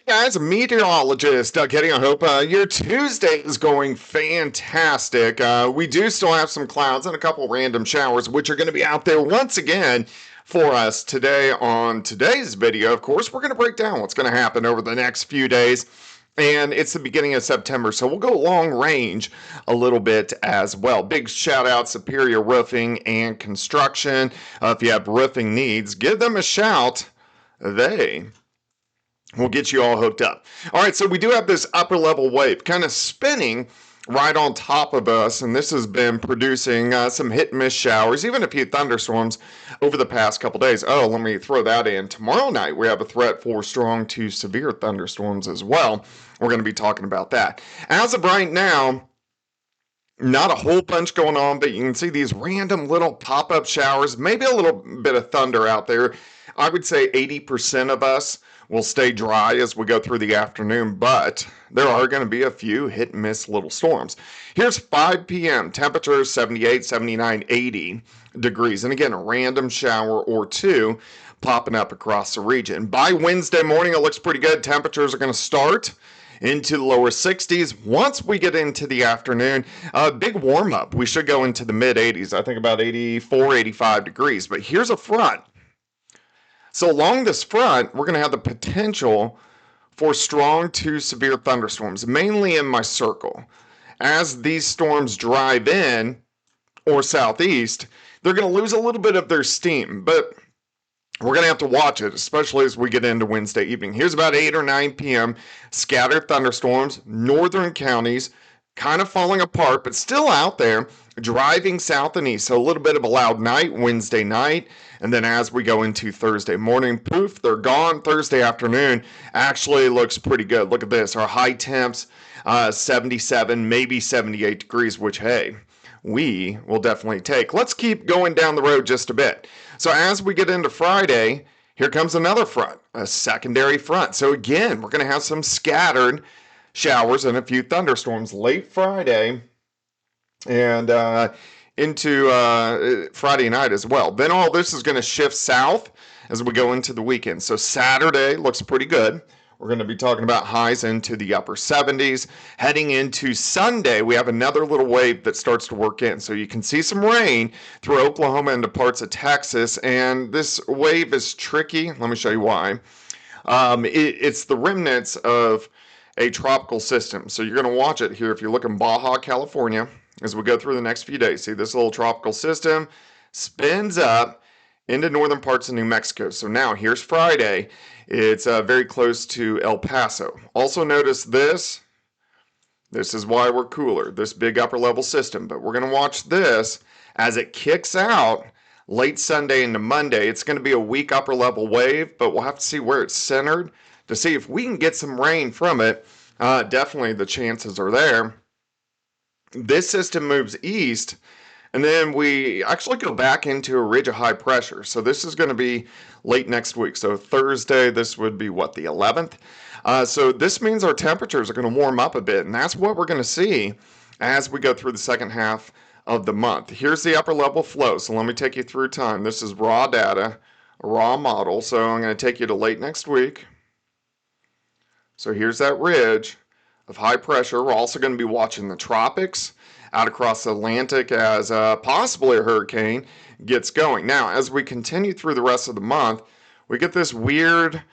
Guys, meteorologist Doug Getty. I hope your Tuesday is going fantastic. We do still have some clouds and a couple random showers, which are going to be out there once again for us today on today's video. Of course, we're going to break down what's going to happen over the next few days. And it's the beginning of September, so we'll go long range a little bit as well. Big shout out Superior Roofing and Construction. If you have roofing needs, give them a shout. We'll get you all hooked up. All right, so we do have this upper level wave kind of spinning right on top of us, and this has been producing some hit and miss showers, even a few thunderstorms over the past couple days. Oh, let me throw that in. Tomorrow night, we have a threat for strong to severe thunderstorms as well. We're going to be talking about that. As of right now, not a whole bunch going on, but you can see these random little pop-up showers, maybe a little bit of thunder out there. I would say 80% of us will stay dry as we go through the afternoon, but there are going to be a few hit and miss little storms. Here's 5 p.m. Temperatures 78, 79, 80 degrees. And again, a random shower or two popping up across the region. By Wednesday morning, it looks pretty good. Temperatures are going to start into the lower 60s. Once we get into the afternoon, a big warm up. We should go into the mid 80s. I think about 84, 85 degrees. But here's a front. So along this front, we're going to have the potential for strong to severe thunderstorms, mainly in my circle. As these storms drive in or southeast, they're going to lose a little bit of their steam, but we're going to have to watch it, especially as we get into Wednesday evening. Here's about 8 or 9 p.m. Scattered thunderstorms, northern counties, kind of falling apart, but still out there, driving south and east. So a little bit of a loud night Wednesday night. And then as we go into Thursday morning, poof, they're gone. Thursday afternoon actually looks pretty good. Look at this. Our high temps, 77, maybe 78 degrees, which, hey, we will definitely take. Let's keep going down the road just a bit. So as we get into Friday, here comes another front, a secondary front. So again, we're going to have some scattered showers and a few thunderstorms late Friday and into Friday night as well. Then all this is going to shift south as we go into the weekend. So Saturday looks pretty good. We're going to be talking about highs into the upper 70s. Heading into Sunday, we have another little wave that starts to work in. So you can see some rain through Oklahoma into parts of Texas. And this wave is tricky. Let me show you why. It's the remnants of a tropical system. So you're going to watch it here if you look in Baja, California, as we go through the next few days. See, this little tropical system spins up into northern parts of New Mexico. So now here's Friday. It's very close to El Paso. Also notice this. This is why we're cooler, this big upper level system. But we're going to watch this as it kicks out late Sunday into Monday. It's going to be a weak upper level wave, but we'll have to see where it's centered to see if we can get some rain from it. Definitely the chances are there. This system moves east, and then we actually go back into a ridge of high pressure. So this is going to be late next week. So Thursday, this would be what, the 11th? So this means our temperatures are going to warm up a bit, and that's what we're going to see as we go through the second half of the month. Here's the upper level flow. So let me take you through time. This is raw data, a raw model. So I'm going to take you to late next week. So here's that ridge of high pressure. We're also going to be watching the tropics out across the Atlantic as possibly a hurricane gets going. Now, as we continue through the rest of the month, we get this weird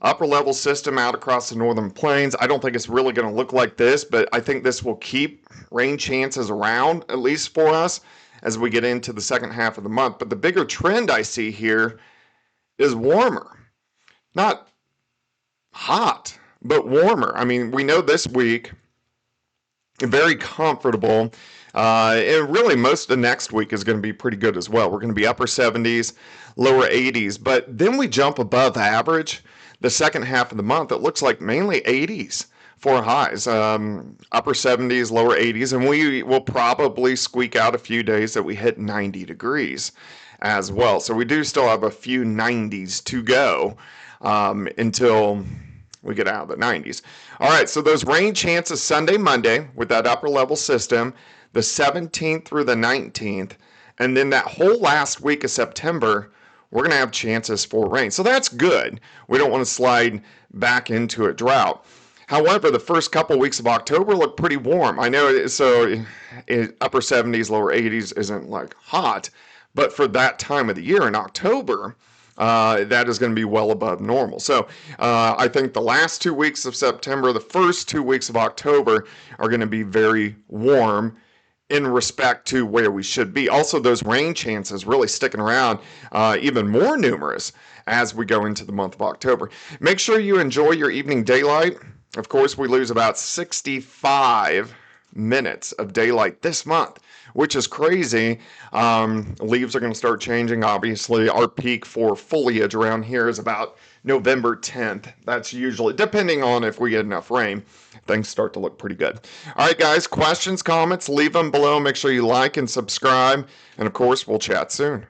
upper level system out across the northern plains. I don't think it's really going to look like this, but I think this will keep rain chances around, at least for us, as we get into the second half of the month. But the bigger trend I see here is warmer. Not hot, but warmer. I mean, we know this week, very comfortable. And really, most of next week is going to be pretty good as well. We're going to be upper 70s, lower 80s. But then we jump above average the second half of the month. It looks like mainly 80s for highs, upper 70s, lower 80s. And we will probably squeak out a few days that we hit 90 degrees as well. So we do still have a few 90s to go until we get out of the 90s. All right, so those rain chances Sunday, Monday with that upper level system, the 17th through the 19th, and then that whole last week of September we're going to have chances for rain. So that's good. We don't want to slide back into a drought. However, the first couple weeks of October look pretty warm. I know, upper 70s, lower 80s isn't like hot, but for that time of the year in October, that is going to be well above normal. So I think the last 2 weeks of September, the first 2 weeks of October are going to be very warm in respect to where we should be. Also, those rain chances really sticking around, even more numerous as we go into the month of October. Make sure you enjoy your evening daylight. Of course, we lose about 65 minutes of daylight this month, which is crazy. Leaves are going to start changing. Obviously, our peak for foliage around here is about November 10th. That's usually, depending on if we get enough rain, things start to look pretty good. All right, guys, questions, comments, leave them below. Make sure you like and subscribe. And of course, we'll chat soon.